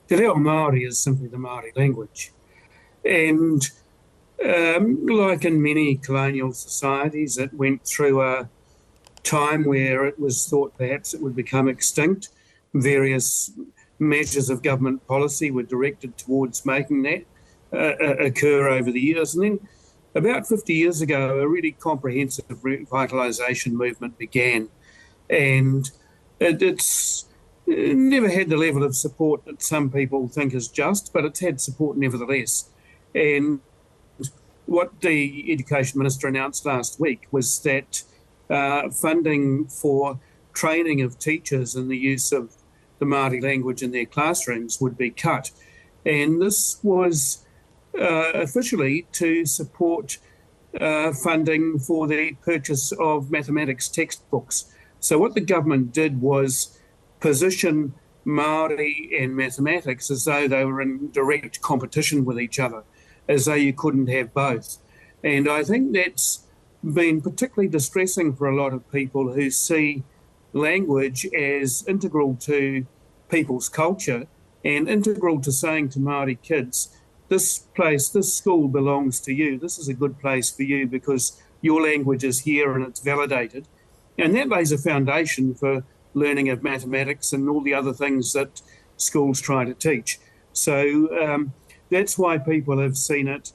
Te Reo Māori is simply the Māori language. And like in many colonial societies, it went through a time where it was thought perhaps it would become extinct. Various measures of government policy were directed towards making that occur over the years. And then about 50 years ago, a really comprehensive revitalisation movement began. And it's never had the level of support that some people think is just, but it's had support nevertheless. And what the Education Minister announced last week was that funding for training of teachers in the use of the Māori language in their classrooms would be cut. And this was officially to support funding for the purchase of mathematics textbooks. So what the government did was position Māori and mathematics as though they were in direct competition with each other, as though you couldn't have both. And I think that's been particularly distressing for a lot of people who see language as integral to people's culture and integral to saying to Māori kids, this place, this school belongs to you. This is a good place for you because your language is here and it's validated. And that lays a foundation for learning of mathematics and all the other things that schools try to teach. So that's why people have seen it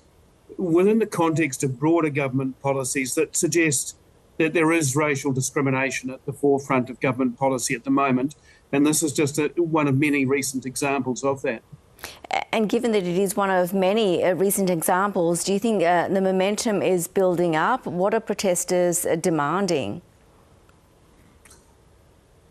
within the context of broader government policies that suggest that there is racial discrimination at the forefront of government policy at the moment. And this is just one of many recent examples of that. And given that it is one of many recent examples, do you think the momentum is building up? What are protesters demanding?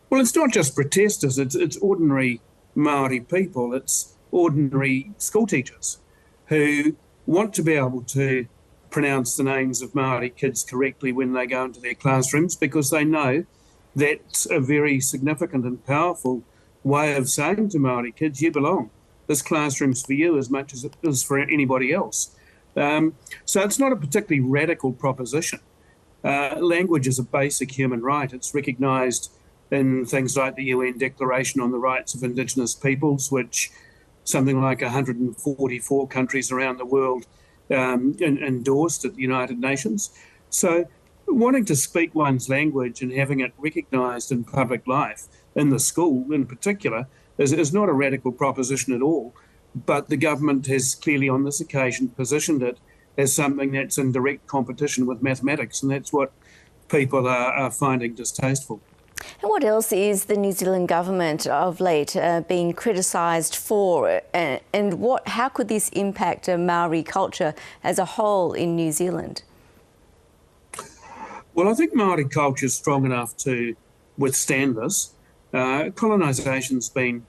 Well, it's not just protesters, it's ordinary Māori people, it's ordinary school teachers who want to be able to pronounce the names of Māori kids correctly when they go into their classrooms because they know that's a very significant and powerful way of saying to Māori kids, you belong. This classroom's for you as much as it is for anybody else. So it's not a particularly radical proposition. Language is a basic human right. It's recognised in things like the UN Declaration on the Rights of Indigenous Peoples, which something like 144 countries around the world endorsed at the United Nations. So wanting to speak one's language and having it recognised in public life, in the school in particular, is not a radical proposition at all. But the government has clearly on this occasion positioned it as something that's in direct competition with mathematics, and that's what people are finding distasteful. And what else is the New Zealand government of late being criticised for, and how could this impact Māori culture as a whole in New Zealand? Well, I think Māori culture is strong enough to withstand this. Colonisation's been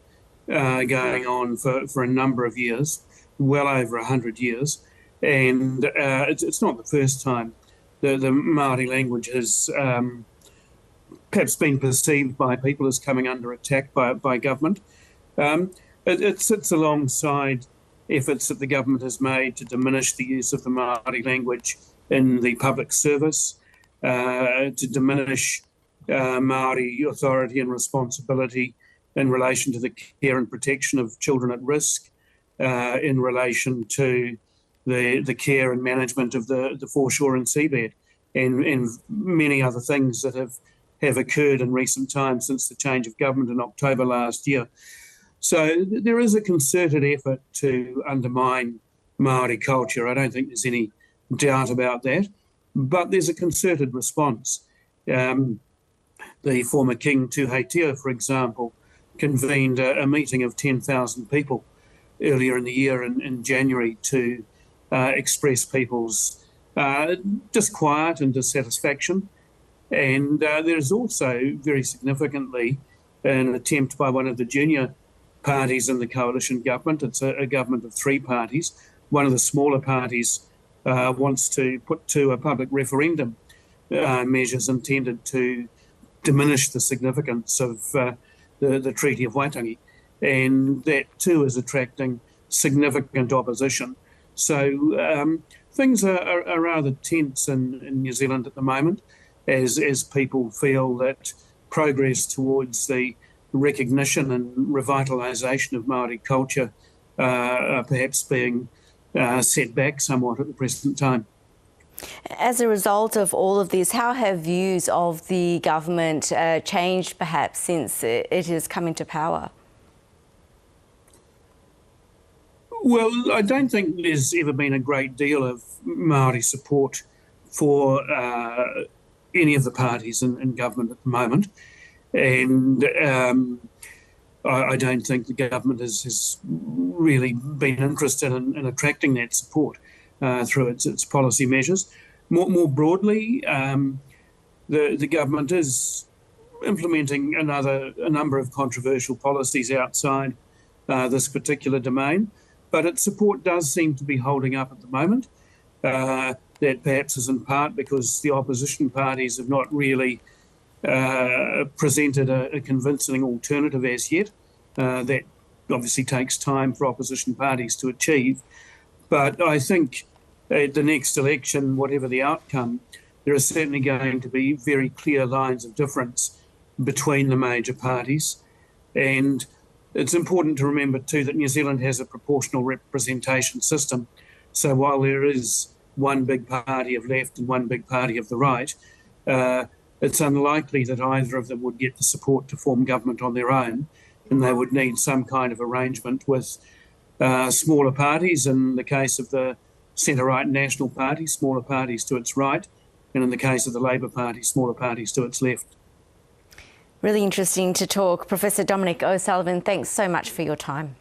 going on for a number of years, well over 100 years, and it's not the first time the Māori language has perhaps been perceived by people as coming under attack by government. It sits alongside efforts that the government has made to diminish the use of the Māori language in the public service, to diminish Māori authority and responsibility in relation to the care and protection of children at risk, in relation to the care and management of the foreshore and seabed, and many other things that have occurred in recent times since the change of government in October last year. So there is a concerted effort to undermine Māori culture. I don't think there's any doubt about that, but there's a concerted response. The former King Tuheitia, for example, convened a meeting of 10,000 people earlier in the year in January to express people's disquiet and dissatisfaction. And there's also, very significantly, an attempt by one of the junior parties in the coalition government. It's a government of three parties. One of the smaller parties wants to put to a public referendum measures intended to diminish the significance of the Treaty of Waitangi. And that too is attracting significant opposition. So things are rather tense in New Zealand at the moment as people feel that progress towards the recognition and revitalisation of Māori culture are perhaps being set back somewhat at the present time. As a result of all of this, how have views of the government changed perhaps since it has come into power? Well, I don't think there's ever been a great deal of Māori support for any of the parties in government at the moment. And I don't think the government has really been interested in attracting that support through its policy measures. More broadly, the government is implementing a number of controversial policies outside this particular domain, but its support does seem to be holding up at the moment. That perhaps is in part because the opposition parties have not really presented a convincing alternative as yet. That obviously takes time for opposition parties to achieve. But I think at the next election, whatever the outcome, there are certainly going to be very clear lines of difference between the major parties. And it's important to remember too that New Zealand has a proportional representation system. So while there is one big party of left and one big party of the right, it's unlikely that either of them would get the support to form government on their own, and they would need some kind of arrangement with smaller parties. In the case of the centre-right National Party, smaller parties to its right, and in the case of the Labour Party, smaller parties to its left. Really interesting to talk. Professor Dominic O'Sullivan, thanks so much for your time.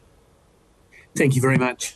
Thank you very much.